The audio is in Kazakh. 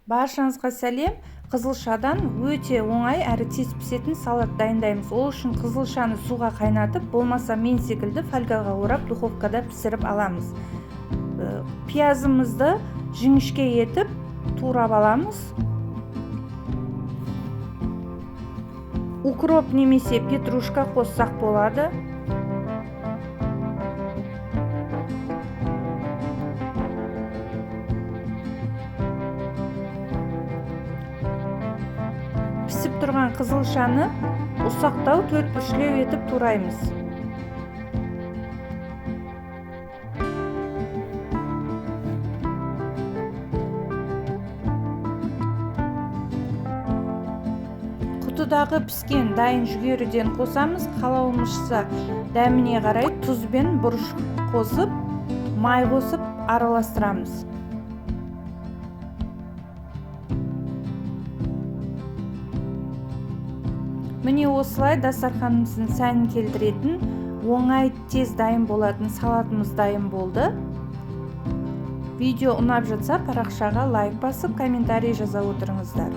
Баршаңызға сәлем. Қызылшадан өте оңай әрі тез пісетін салат дайындаймыз. Ол үшін қызылшаны суға қайнатып, болмаса мен секілді фольгаға орап духовкада пісіріп аламыз. Пиязымызды жіңішке етіп турап аламыз. Укроп немесе петрушка қоссақ болады. Пісіп тұрған қызылшаны ұсақтау төрт-бүршілеу етіп тураймыз. Құтыдағы піскен дайын жүгеріден қосамыз. Қалауымызша дәміне қарай тұз бен бұрыш қосып, май қосып араластырамыз. Міне осылай дастарханымыздың сәнін келтіретін, оңай тез дайын болатын салатымыз дайын болды. Видео ұнап жатса парақшаға лайк басып, комментарий жаза отырыңыздар.